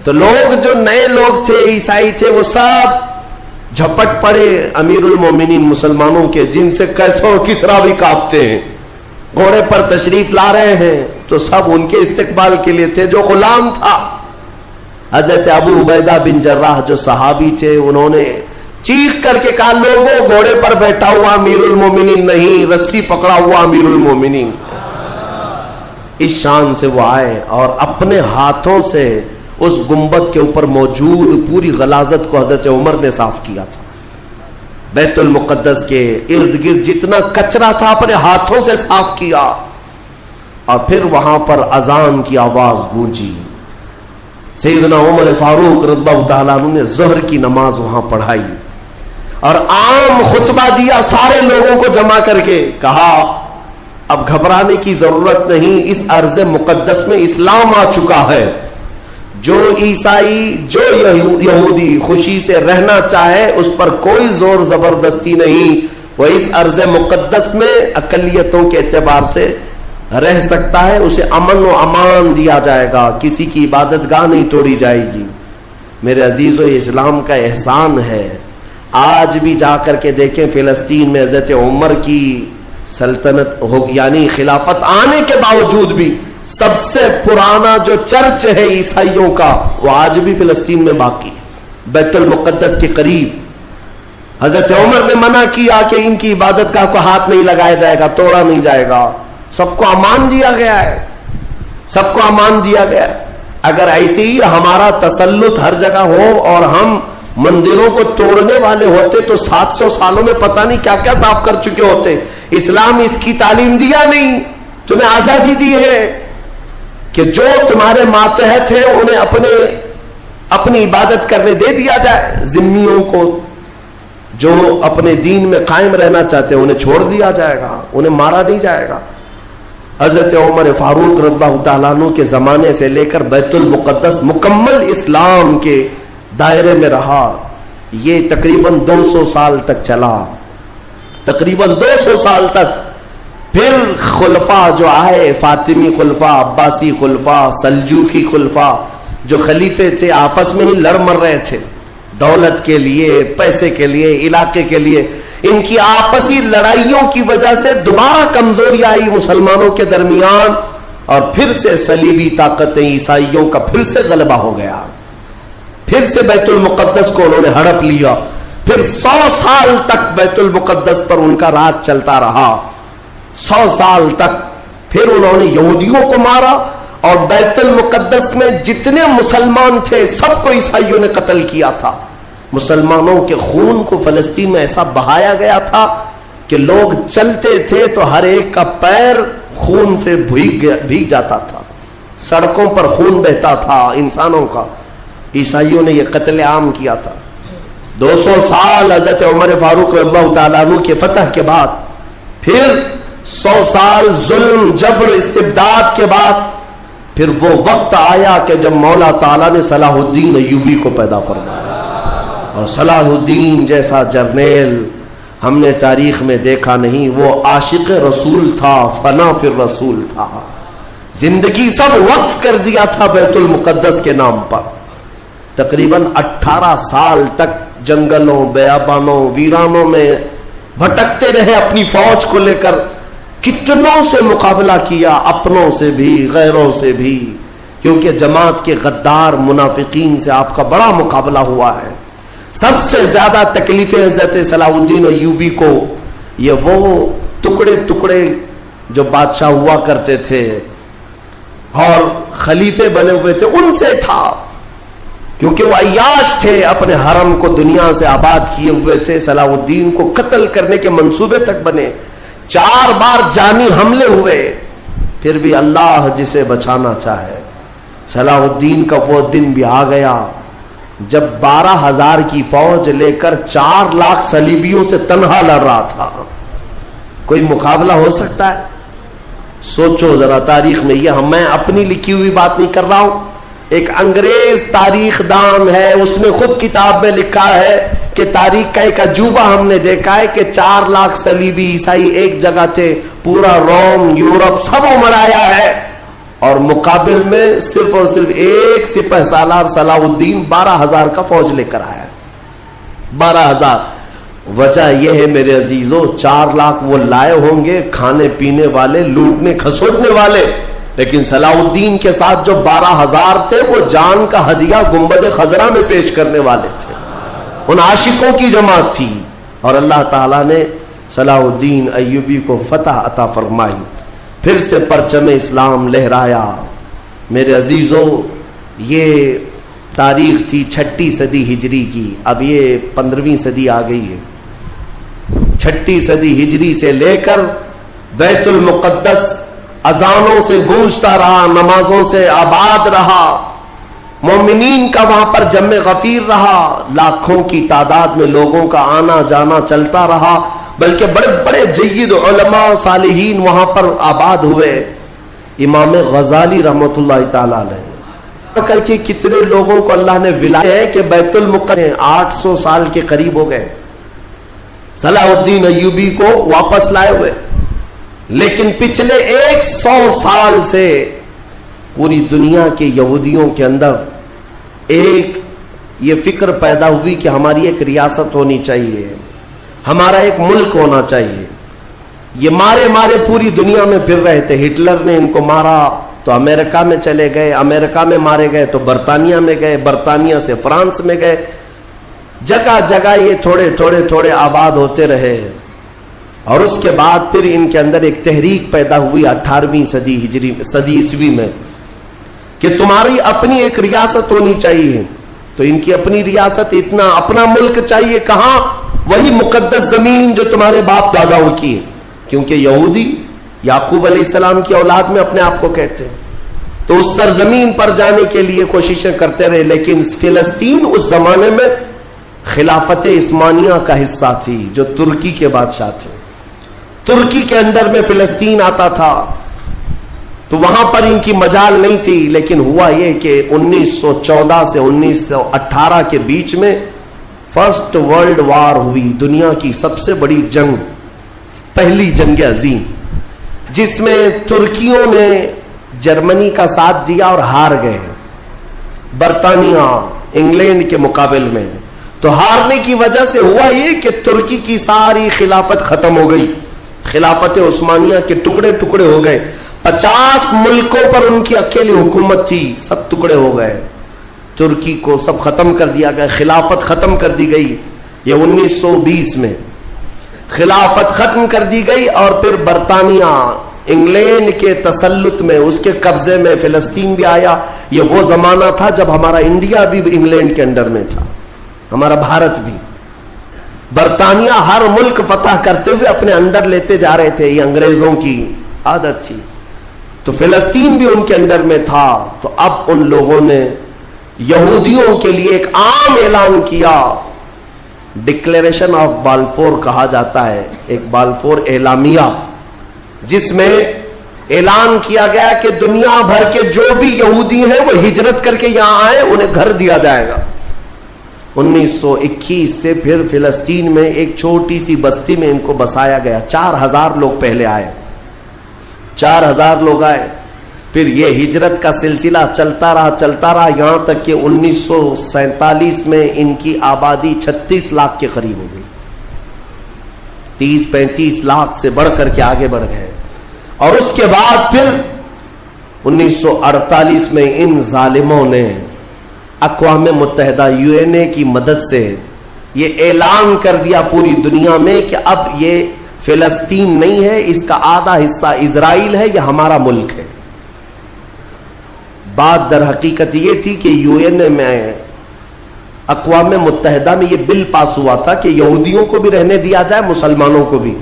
[SPEAKER 1] تو لوگ جو نئے لوگ تھے, عیسائی تھے, وہ سب جھپٹ پڑے امیر المومنین مسلمانوں کے, جن سے کیسو کسرا بھی کانپتے ہیں. گھوڑے پر تشریف لا رہے ہیں تو سب ان کے استقبال کے لیے تھے. جو غلام تھا حضرت ابو عبیدہ بن جراح جو صحابی تھے, انہوں نے چیخ کر کے کہا, لوگوں گھوڑے پر بیٹھا ہوا امیر المومنین نہیں, رسی پکڑا ہوا امیر المومنین. اس شان سے وہ آئے اور اپنے ہاتھوں سے اس گنبد کے اوپر موجود پوری غلاظت کو حضرت عمر نے صاف کیا تھا. بیت المقدس کے ارد گرد جتنا کچرا تھا اپنے ہاتھوں سے صاف کیا, اور پھر وہاں پر اذان کی آواز گونجی. سیدنا عمر فاروق رضی اللہ تعالیٰ عنہ نے ظہر کی نماز وہاں پڑھائی اور عام خطبہ دیا سارے لوگوں کو جمع کر کے. کہا اب گھبرانے کی ضرورت نہیں, اس ارض مقدس میں اسلام آ چکا ہے. جو عیسائی جو یہودی خوشی سے رہنا چاہے اس پر کوئی زور زبردستی نہیں, وہ اس ارض مقدس میں اقلیتوں کے اعتبار سے رہ سکتا ہے. اسے امن و امان دیا جائے گا, کسی کی عبادت گاہ نہیں توڑی جائے گی. میرے عزیزو, یہ اسلام کا احسان ہے. آج بھی جا کر کے دیکھیں فلسطین میں حضرت عمر کی سلطنت ہو, یعنی خلافت آنے کے باوجود بھی سب سے پرانا جو چرچ ہے عیسائیوں کا وہ آج بھی فلسطین میں باقی ہے, بیت المقدس کے قریب. حضرت عمر نے منع کیا کہ ان کی عبادت گاہ کو ہاتھ نہیں لگایا جائے گا, توڑا نہیں جائے گا. سب کو امان دیا گیا ہے, سب کو امان دیا گیا ہے. اگر ایسے ہی ہمارا تسلط ہر جگہ ہو اور ہم مندروں کو توڑنے والے ہوتے تو 700 سالوں میں پتہ نہیں کیا کیا صاف کر چکے ہوتے. اسلام اس کی تعلیم دیا نہیں, تمہیں آزادی دی ہے کہ جو تمہارے ماتحت ہیں انہیں اپنی عبادت کرنے دے دیا جائے. ذمیوں کو جو اپنے دین میں قائم رہنا چاہتے ہیں انہیں چھوڑ دیا جائے گا, انہیں مارا نہیں جائے گا. حضرت عمر فاروق رضی اللہ تعالیٰ عنہ کے زمانے سے لے کر بیت المقدس مکمل اسلام کے دائرے میں رہا. یہ تقریباً 200 سال تک چلا, تقریباً 200 سال تک. پھر خلفاء جو آئے, فاطمی خلفاء, عباسی خلفاء, سلجوقی خلفاء, جو خلیفے تھے آپس میں ہی لڑ مر رہے تھے دولت کے لیے, پیسے کے لیے, علاقے کے لیے. ان کی آپسی لڑائیوں کی وجہ سے دوبارہ کمزوری آئی مسلمانوں کے درمیان, اور پھر سے صلیبی طاقتیں عیسائیوں کا پھر سے غلبہ ہو گیا. پھر سے بیت المقدس کو انہوں نے ہڑپ لیا. پھر 100 سال تک بیت المقدس پر ان کا راج چلتا رہا, 100 سال تک. پھر انہوں نے یہودیوں کو مارا اور بیت المقدس میں جتنے مسلمان تھے سب کو عیسائیوں نے قتل کیا تھا. مسلمانوں کے خون کو فلسطین میں ایسا بہایا گیا تھا کہ لوگ چلتے تھے تو ہر ایک کا پیر خون سے بھیگ جاتا تھا, سڑکوں پر خون بہتا تھا انسانوں کا. عیسائیوں نے یہ قتل عام کیا تھا. 200 سال حضرت عمر فاروق رضی اللہ تعالیٰ عنہ کے فتح کے بعد, پھر 100 سال ظلم جبر استبداد کے بعد, پھر وہ وقت آیا کہ جب مولا تعالیٰ نے صلاح الدین ایوبی کو پیدا فرمایا. اور صلاح الدین جیسا جرنیل ہم نے تاریخ میں دیکھا نہیں. وہ عاشق رسول تھا, فنا فی الرسول تھا, زندگی سب وقف کر دیا تھا بیت المقدس کے نام پر. تقریباً 18 سال تک جنگلوں, بیابانوں, ویرانوں میں بھٹکتے رہے اپنی فوج کو لے کر. کتنوں سے مقابلہ کیا, اپنوں سے بھی غیروں سے بھی, کیونکہ جماعت کے غدار منافقین سے آپ کا بڑا مقابلہ ہوا ہے. سب سے زیادہ تکلیفیں حضرت صلاح الدین ایوبی کو یہ وہ ٹکڑے ٹکڑے جو بادشاہ ہوا کرتے تھے اور خلیفے بنے ہوئے تھے ان سے تھا, کیونکہ وہ عیاش تھے, اپنے حرم کو دنیا سے آباد کیے ہوئے تھے. صلاح الدین کو قتل کرنے کے منصوبے تک بنے, 4 بار جانی حملے ہوئے, پھر بھی اللہ جسے بچانا چاہے. صلاح الدین کا وہ دن بھی آ گیا جب 12,000 کی فوج لے کر 4 لاکھ صلیبیوں سے تنہا لڑ رہا تھا. کوئی مقابلہ ہو سکتا ہے؟ سوچو ذرا تاریخ میں. یہ میں اپنی لکھی ہوئی بات نہیں کر رہا ہوں, ایک انگریز تاریخ دان ہے, اس نے خود کتاب میں لکھا ہے کہ تاریخ کا ایک عجوبہ ہم نے دیکھا ہے کہ 4 لاکھ صلیبی عیسائی ایک جگہ تھے, پورا روم, یورپ سب مرایا ہے, اور مقابل میں صرف اور صرف ایک سپہ سالار صلاح الدین 12,000 کا فوج لے کر آیا. 12,000. وجہ یہ ہے میرے عزیزو, 4 لاکھ وہ لائے ہوں گے کھانے پینے والے, لوٹنے کھسوٹنے والے, لیکن صلاح الدین کے ساتھ جو 12,000 تھے وہ جان کا ہدیہ گنبد خضرا میں پیش کرنے والے تھے. ان عاشقوں کی جماعت تھی, اور اللہ تعالیٰ نے صلاح الدین ایوبی کو فتح عطا فرمائی. پھر سے پرچم اسلام لہرایا. میرے عزیزو, یہ تاریخ تھی 6 صدی ہجری کی، اب یہ 15ویں صدی آ گئی ہے۔ 6 صدی ہجری سے لے کر بیت المقدس اذانوں سے گونجتا رہا، نمازوں سے آباد رہا، مومنین کا وہاں پر جمع غفیر رہا، لاکھوں کی تعداد میں لوگوں کا آنا جانا چلتا رہا، بلکہ بڑے بڑے جید علماء صالحین وہاں پر آباد ہوئے۔ امام غزالی رحمۃ اللہ تعالی علیہ کر کے کتنے لوگوں کو اللہ نے ولایت ہے کہ بیت المقدس 800 سال کے قریب ہو گئے صلاح الدین ایوبی کو واپس لائے ہوئے، لیکن پچھلے 100 سال سے پوری دنیا کے یہودیوں کے اندر ایک یہ فکر پیدا ہوئی کہ ہماری ایک ریاست ہونی چاہیے، ہمارا ایک ملک ہونا چاہیے۔ یہ مارے مارے پوری دنیا میں پھر رہے تھے، ہٹلر نے ان کو مارا تو امریکہ میں چلے گئے، امریکہ میں مارے گئے تو برطانیہ میں گئے، برطانیہ سے فرانس میں گئے، جگہ جگہ یہ تھوڑے تھوڑے تھوڑے آباد ہوتے رہے۔ اور اس کے بعد پھر ان کے اندر ایک تحریک پیدا ہوئی 18ویں صدی عیسوی میں کہ تمہاری اپنی ایک ریاست ہونی چاہیے۔ تو ان کی اپنی ریاست، اتنا اپنا ملک چاہیے کہاں؟ وہی مقدس زمین جو تمہارے باپ داداؤں کی ہے، کیونکہ یہودی یعقوب علیہ السلام کی اولاد میں اپنے آپ کو کہتے ہیں، تو اس سرزمین پر جانے کے لیے کوششیں کرتے رہے۔ لیکن فلسطین اس زمانے میں خلافت عثمانیہ کا حصہ تھی، جو ترکی کے بادشاہ تھے، ترکی کے اندر میں فلسطین آتا تھا، تو وہاں پر ان کی مجال نہیں تھی۔ لیکن ہوا یہ کہ 1914 سے 1918 کے بیچ میں فرسٹ ورلڈ وار ہوئی، دنیا کی سب سے بڑی جنگ، پہلی جنگ عظیم، جس میں ترکیوں نے جرمنی کا ساتھ دیا اور ہار گئے برطانیہ انگلینڈ کے مقابل میں۔ تو ہارنے کی وجہ سے ہوا یہ کہ ترکی کی ساری خلافت ختم ہو گئی، خلافت عثمانیہ کے ٹکڑے ٹکڑے ہو گئے، 50 ملکوں پر ان کی اکیلی حکومت تھی، سب ٹکڑے ہو گئے، ترکی کو سب ختم کر دیا گیا، خلافت ختم کر دی گئی۔ یہ 1920 میں خلافت ختم کر دی گئی، اور پھر برطانیہ انگلینڈ کے تسلط میں، اس کے قبضے میں فلسطین بھی آیا۔ یہ وہ زمانہ تھا جب ہمارا انڈیا بھی انگلینڈ کے انڈر میں تھا، ہمارا بھارت بھی۔ برطانیہ ہر ملک فتح کرتے ہوئے اپنے اندر لیتے جا رہے تھے، یہ انگریزوں کی عادت تھی۔ تو فلسطین بھی ان کے اندر میں تھا۔ تو اب ان لوگوں نے یہودیوں کے لیے ایک عام اعلان کیا، ڈکلیریشن آف بالفور کہا جاتا ہے، ایک بالفور اعلامیہ، جس میں اعلان کیا گیا کہ دنیا بھر کے جو بھی یہودی ہیں وہ ہجرت کر کے یہاں آئے، انہیں گھر دیا جائے گا۔ 1921 سے پھر فلسطین میں ایک چھوٹی سی بستی میں ان کو بسایا گیا، 4000 لوگ پہلے آئے، 4000 لوگ آئے، پھر یہ ہجرت کا سلسلہ چلتا رہا یہاں تک کہ 1947 میں ان کی آبادی 36 لاکھ کے قریب ہو گئی، 30-35 لاکھ سے بڑھ کر کے آگے بڑھ گئے۔ اور اس کے بعد پھر 1948 میں ان ظالموں نے اقوام متحدہ UN کی مدد سے یہ اعلان کر دیا پوری دنیا میں کہ اب یہ فلسطین نہیں ہے، اس کا آدھا حصہ اسرائیل ہے، یہ ہمارا ملک ہے۔ بات در حقیقت یہ تھی کہ UN میں، اقوام متحدہ میں یہ بل پاس ہوا تھا کہ یہودیوں کو بھی رہنے دیا جائے، مسلمانوں کو بھی۔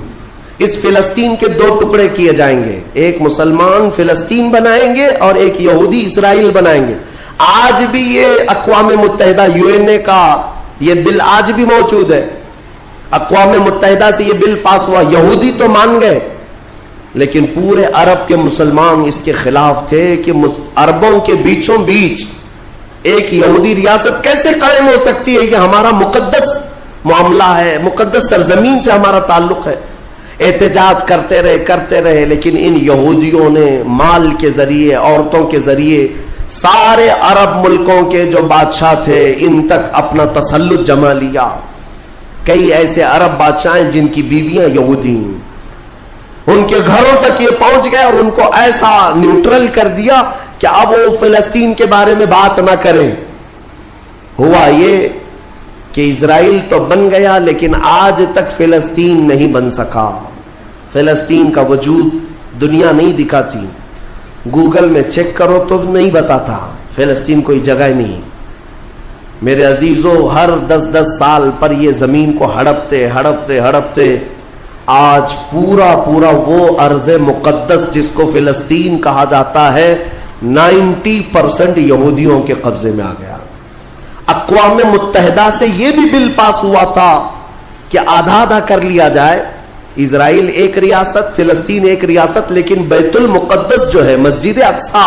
[SPEAKER 1] اس فلسطین کے 2 ٹکڑے کیے جائیں گے، ایک مسلمان فلسطین بنائیں گے اور ایک یہودی اسرائیل بنائیں گے۔ آج بھی یہ اقوام متحدہ UN کا یہ بل آج بھی موجود ہے، اقوام متحدہ سے یہ بل پاس ہوا۔ یہودی تو مان گئے، لیکن پورے عرب کے مسلمان اس کے خلاف تھے کہ عربوں کے بیچوں بیچ ایک یہودی ریاست کیسے قائم ہو سکتی ہے؟ یہ ہمارا مقدس معاملہ ہے، مقدس سرزمین سے ہمارا تعلق ہے۔ احتجاج کرتے رہے، لیکن ان یہودیوں نے مال کے ذریعے، عورتوں کے ذریعے سارے عرب ملکوں کے جو بادشاہ تھے ان تک اپنا تسلط جما لیا۔ کئی ایسے عرب بادشاہ ہیں جن کی بیویاں یہودی ہیں، ان کے گھروں تک یہ پہنچ گئے اور ان کو ایسا نیوٹرل کر دیا کہ اب وہ فلسطین کے بارے میں بات نہ کریں۔ ہوا یہ کہ اسرائیل تو بن گیا، لیکن آج تک فلسطین نہیں بن سکا۔ فلسطین کا وجود دنیا نہیں دکھاتی، گوگل میں چیک کرو تو نہیں بتاتا فلسطین کوئی جگہ نہیں۔ میرے عزیزوں ہر 10 سال پر یہ زمین کو ہڑپتے ہڑپتے ہڑپتے آج پورا وہ ارض مقدس جس کو فلسطین کہا جاتا ہے 90% یہودیوں کے قبضے میں آ گیا. اقوام متحدہ سے یہ بھی بل پاس ہوا تھا کہ آدھا آدھا کر لیا جائے، اسرائیل ایک ریاست، فلسطین ایک ریاست، لیکن بیت المقدس جو ہے مسجد اقصی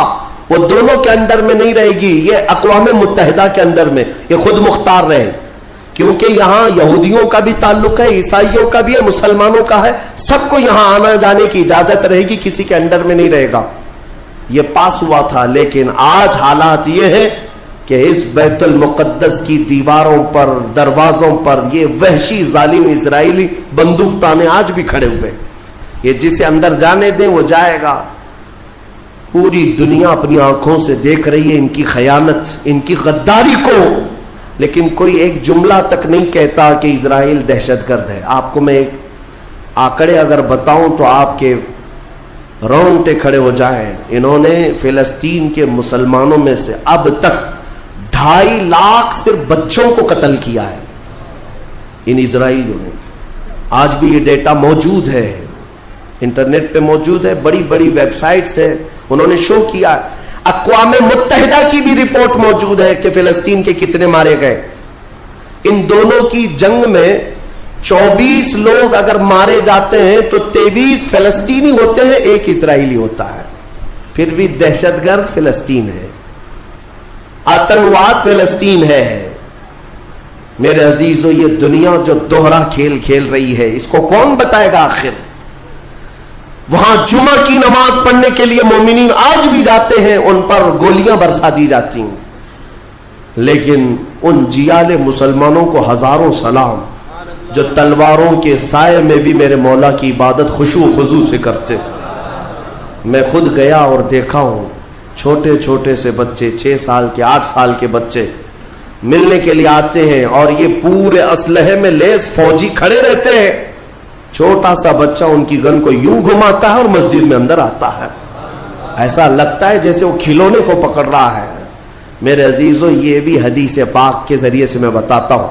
[SPEAKER 1] وہ دونوں کے اندر میں نہیں رہے گی، یہ اقوام متحدہ کے اندر میں، یہ خود مختار رہے، کیونکہ یہاں یہودیوں کا بھی تعلق ہے، عیسائیوں کا بھی ہے، مسلمانوں کا ہے، سب کو یہاں آنا جانے کی اجازت رہے گی، کسی کے انڈر میں نہیں رہے گا. یہ پاس ہوا تھا، لیکن آج حالات یہ ہے کہ اس بیت المقدس کی دیواروں پر، دروازوں پر یہ وحشی ظالم اسرائیلی بندوق تانے آج بھی کھڑے ہوئے. یہ جسے اندر جانے دیں وہ جائے گا. پوری دنیا اپنی آنکھوں سے دیکھ رہی ہے ان کی خیانت، ان کی غداری کو، لیکن کوئی ایک جملہ تک نہیں کہتا کہ اسرائیل دہشت گرد ہے. آپ کو میں ایک آنکڑے اگر بتاؤں تو آپ کے رونگٹے کھڑے ہو جائیں. انہوں نے فلسطین کے مسلمانوں میں سے اب تک 2.5 لاکھ صرف بچوں کو قتل کیا ہے ان اسرائیلیوں نے. آج بھی یہ ڈیٹا موجود ہے، انٹرنیٹ پہ موجود ہے، بڑی بڑی ویب سائٹس ہیں، انہوں نے شو کیا. اقوام متحدہ کی بھی رپورٹ موجود ہے کہ فلسطین کے کتنے مارے گئے. ان دونوں کی جنگ میں 24 لوگ اگر مارے جاتے ہیں تو 23 فلسطینی ہوتے ہیں، 1 اسرائیلی ہوتا ہے. پھر بھی دہشت گرد فلسطین ہے، آتنکواد فلسطین ہے. میرے عزیزو یہ دنیا جو دوہرا کھیل کھیل رہی ہے اس کو کون بتائے گا آخر؟ وہاں جمعہ کی نماز پڑھنے کے لیے مومنین آج بھی جاتے ہیں، ان پر گولیاں برسا دی جاتی ہیں، لیکن ان جیال مسلمانوں کو ہزاروں سلام جو تلواروں کے سائے میں بھی میرے مولا کی عبادت خشوع و خضوع سے کرتے. میں خود گیا اور دیکھا ہوں، چھوٹے چھوٹے سے بچے 6 سال کے 8 سال کے بچے ملنے کے لیے آتے ہیں اور یہ پورے اسلحے میں لیس فوجی کھڑے رہتے ہیں. چھوٹا سا بچہ ان کی گن کو یوں گھماتا ہے اور مسجد میں اندر آتا ہے، ایسا لگتا ہے جیسے وہ کھلونے کو پکڑ رہا ہے. میرے عزیزو یہ بھی حدیث پاک کے ذریعے سے میں بتاتا ہوں.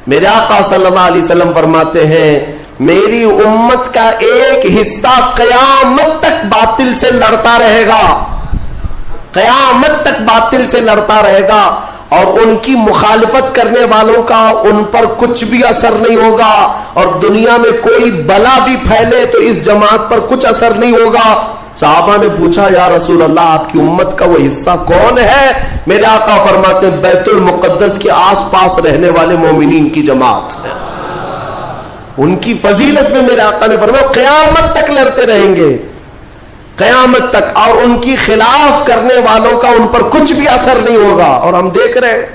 [SPEAKER 1] میرے آقا صلی اللہ علیہ وسلم فرماتے ہیں میری امت کا ایک حصہ قیامت تک باطل سے لڑتا رہے گا، قیامت تک باطل سے لڑتا رہے گا، اور ان کی مخالفت کرنے والوں کا ان پر کچھ بھی اثر نہیں ہوگا، اور دنیا میں کوئی بلا بھی پھیلے تو اس جماعت پر کچھ اثر نہیں ہوگا. صحابہ نے پوچھا یا رسول اللہ آپ کی امت کا وہ حصہ کون ہے؟ میرے آقا فرماتے ہیں بیت المقدس کے آس پاس رہنے والے مومنین کی جماعت ہے. ان کی فضیلت میں میرے آقا نے فرمایا قیامت تک لڑتے رہیں گے، قیامت تک، اور ان کی خلاف کرنے والوں کا ان پر کچھ بھی اثر نہیں ہوگا. اور ہم دیکھ رہے ہیں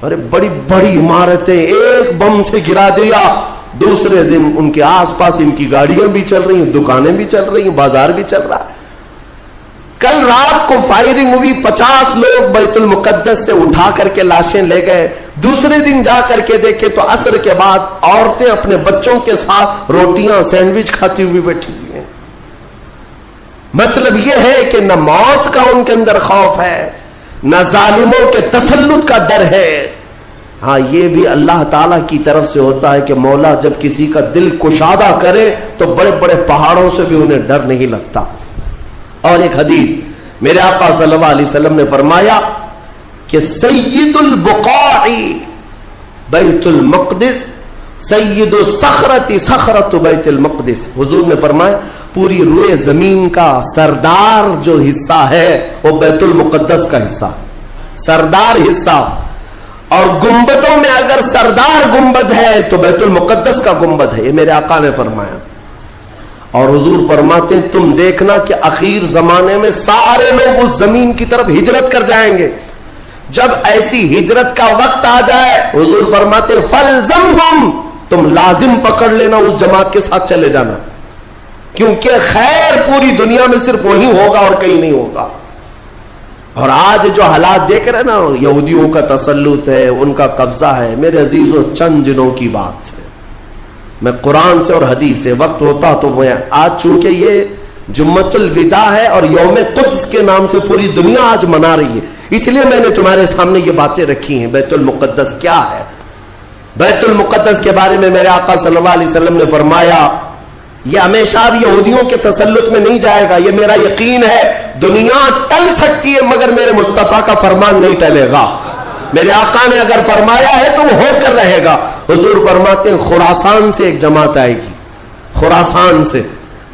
[SPEAKER 1] ارے بڑی بڑی عمارتیں ایک بم سے گرا دیا، دوسرے دن ان کے آس پاس ان کی گاڑیاں بھی چل رہی ہیں، دکانیں بھی چل رہی ہیں، بازار بھی چل رہا ہے. کل رات کو فائرنگ ہوئی، 50 لوگ بیت المقدس سے اٹھا کر کے لاشیں لے گئے. دوسرے دن جا کر کے دیکھے تو عصر کے بعد عورتیں اپنے بچوں کے ساتھ روٹیاں سینڈوچ کھاتی ہوئی بیٹھی ہوئی ہیں. مطلب یہ ہے کہ نہ موت کا ان کے اندر خوف ہے، نہ ظالموں کے تسلط کا ڈر ہے. ہاں یہ بھی اللہ تعالیٰ کی طرف سے ہوتا ہے کہ مولا جب کسی کا دل کشادہ کرے تو بڑے بڑے پہاڑوں سے بھی انہیں ڈر نہیں لگتا. اور ایک حدیث میرے آقا صلی اللہ علیہ وسلم نے فرمایا کہ سید البقاع بیت المقدس، سید الصخرۃ صخرۃ بیت المقدس. حضور نے فرمایا پوری روئے زمین کا سردار جو حصہ ہے وہ بیت المقدس کا حصہ، سردار حصہ. اور گنبدوں میں اگر سردار گنبد ہے تو بیت المقدس کا گنبد ہے، یہ میرے آقا نے فرمایا. اور حضور فرماتے ہیں تم دیکھنا کہ اخیر زمانے میں سارے لوگ اس زمین کی طرف ہجرت کر جائیں گے. جب ایسی ہجرت کا وقت آ جائے حضور فرماتے ہیں فَلْزَمْهُمْ، تم لازم پکڑ لینا، اس جماعت کے ساتھ چلے جانا، کیونکہ خیر پوری دنیا میں صرف وہی ہوگا اور کہیں نہیں ہوگا. اور آج جو حالات دیکھ رہے ہیں نا، یہودیوں کا تسلط ہے، ان کا قبضہ ہے. میرے عزیزو چند دنوں کی بات ہے، میں قرآن سے اور حدیث سے وقت ہوتا تو میں آج چونکہ یہ جمعۃ الوداع ہے اور یوم قدس کے نام سے پوری دنیا آج منا رہی ہے. اس لیے میں نے تمہارے سامنے یہ باتیں رکھی ہیں. بیت المقدس کیا ہے؟ بیت المقدس کے بارے میں میرے آقا صلی اللہ علیہ وسلم نے فرمایا یہ ہمیشہ اب یہودیوں کے تسلط میں نہیں جائے گا. یہ میرا یقین ہے. دنیا ٹل سکتی ہے مگر میرے مصطفیٰ کا فرمان نہیں ٹلے گا. میرے آقا نے اگر فرمایا ہے تو وہ ہو کر رہے گا. حضور فرماتے ہیں خراسان سے ایک جماعت آئے گی. خراسان سے.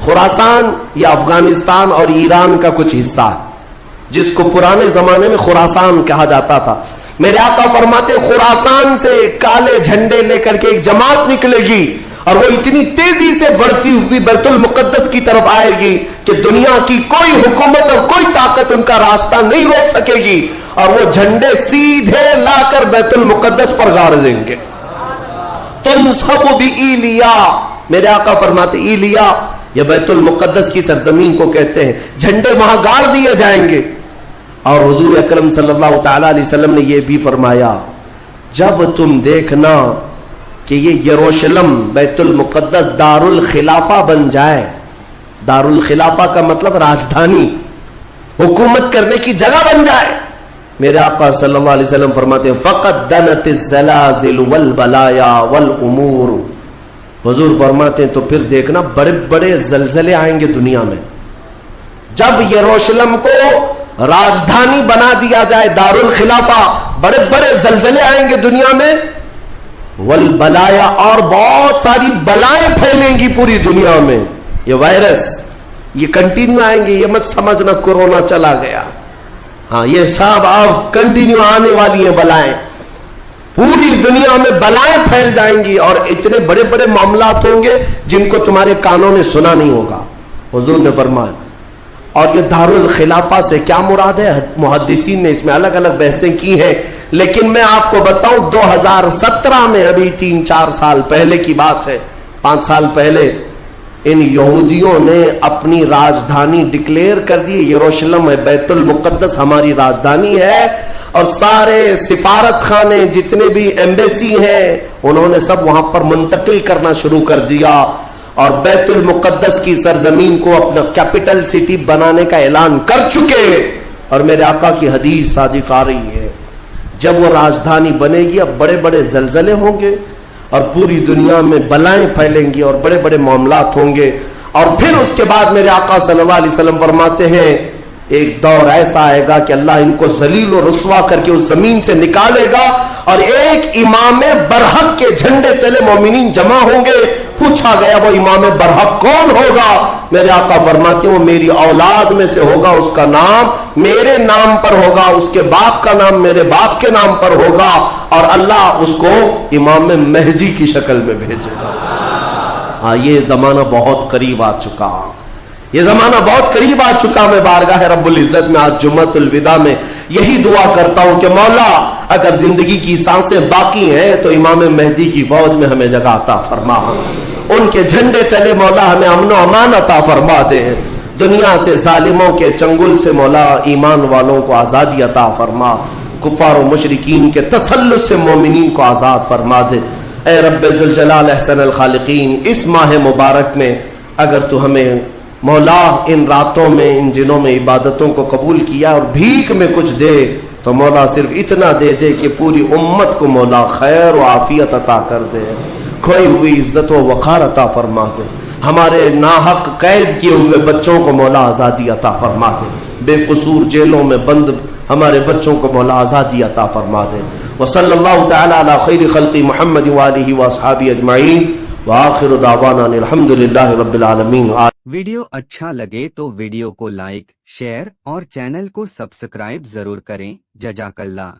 [SPEAKER 1] خراسان یہ افغانستان اور ایران کا کچھ حصہ ہے جس کو پرانے زمانے میں خراسان کہا جاتا تھا. میرے آقا فرماتے ہیں خراسان سے کالے جھنڈے لے کر کے ایک جماعت نکلے گی اور وہ اتنی تیزی سے بڑھتی ہوئی بیت المقدس کی طرف آئے گی کہ دنیا کی کوئی حکومت اور کوئی طاقت ان کا راستہ نہیں روک سکے گی اور وہ جھنڈے سیدھے لا کر بیت المقدس پر گاڑ دیں گے. تم سب بھی ایلیا. میرے آقا فرماتے ایلیا یہ بیت المقدس کی سرزمین کو کہتے ہیں. جھنڈے وہاں گاڑ دیے جائیں گے. اور حضور اکرم صلی اللہ تعالی علیہ وسلم نے یہ بھی فرمایا جب تم دیکھنا کہ یہ یروشلم بیت المقدس دار الخلافہ بن جائے. دار الخلافہ کا مطلب راجدھانی, حکومت کرنے کی جگہ بن جائے. میرے آقا صلی اللہ علیہ وسلم فرماتے ہیں فقط دنت الزلازل والبلایا والامور. حضور فرماتے ہیں تو پھر دیکھنا بڑے بڑے زلزلے آئیں گے دنیا میں. جب یروشلم کو راجدھانی بنا دیا جائے دار الخلافہ, بڑے بڑے زلزلے آئیں گے دنیا میں. والبلایا اور بہت ساری بلائیں پھیلیں گی پوری دنیا میں. یہ وائرس یہ کنٹینیو آئیں گے. یہ مت سمجھنا کورونا چلا گیا. ہاں یہ سب اب کنٹینیو آنے والی ہیں بلائیں. پوری دنیا میں بلائیں پھیل جائیں گی اور اتنے بڑے بڑے معاملات ہوں گے جن کو تمہارے کانوں نے سنا نہیں ہوگا. حضور نے فرمایا. اور یہ دار الخلافہ سے کیا مراد ہے؟ محدثین نے اس میں الگ الگ بحثیں کی ہیں, لیکن میں آپ کو بتاؤں 2017 میں ابھی 3-4 سال پہلے کی بات ہے, 5 سال پہلے ان یہودیوں نے اپنی راجدھانی ڈکلیئر کر دی. یروشلم ہے, بیت المقدس ہماری راجدھانی ہے. اور سارے سفارت خانے جتنے بھی ایمبیسی ہیں انہوں نے سب وہاں پر منتقل کرنا شروع کر دیا اور بیت المقدس کی سرزمین کو اپنا کیپٹل سٹی بنانے کا اعلان کر چکے. اور میرے آقا کی حدیث صادق آ رہی ہے جب وہ راجدھانی بنے گی اب بڑے بڑے زلزلے ہوں گے اور پوری دنیا میں بلائیں پھیلیں گی اور بڑے بڑے معاملات ہوں گے. اور پھر اس کے بعد میرے آقا صلی اللہ علیہ وسلم فرماتے ہیں ایک دور ایسا آئے گا کہ اللہ ان کو ذلیل و رسوا کر کے اس زمین سے نکالے گا اور ایک امام برحق کے جھنڈے تلے مومنین جمع ہوں گے. پوچھا گیا وہ امام برحق کون ہوگا؟ میرے آقا فرماتے ہیں وہ میری اولاد میں سے ہوگا, اس کا نام میرے نام پر ہوگا, اس کے باپ کا نام میرے باپ کے نام پر ہوگا اور اللہ اس کو امام مہدی کی شکل میں بھیجے گا. ہاں یہ زمانہ بہت قریب آ چکا. یہ زمانہ بہت قریب آ چکا. میں بارگاہ رب العزت میں آج جمعۃ الوداع میں یہی دعا کرتا ہوں کہ مولا اگر زندگی کی سانسیں باقی ہیں تو امام مہدی کی فوج میں ہمیں جگہ عطا فرما. ان کے جھنڈے تلے مولا ہمیں امن و امان عطا فرما دے. دنیا سے ظالموں کے چنگل سے مولا ایمان والوں کو آزادی عطا فرما. کفار و مشرکین کے تسلط سے مومنین کو آزاد فرما دے. اے رب ذوالجلال احسن الخالقین, اس ماہ مبارک میں اگر تو ہمیں مولا ان راتوں میں ان دنوں میں عبادتوں کو قبول کیا اور بھیک میں کچھ دے تو مولا صرف اتنا دے دے کہ پوری امت کو مولا خیر و عافیت عطا کر دے, کھوئی ہوئی عزت و وقار عطا فرما دے. ہمارے ناحق قید کیے ہوئے بچوں کو مولا آزادی عطا فرما دے. بے قصور جیلوں میں بند ہمارے بچوں کو مولا آزادی عطا فرما دے. وصلی اللہ تعالی علی خیر خلق محمد وآلہ واصحابہ اجمعین وآخر دعوانا الحمد للہ رب العالمین.
[SPEAKER 2] ویڈیو اچھا لگے تو ویڈیو کو لائک، شیئر اور چینل کو سبسکرائب ضرور کریں. جزاک اللہ.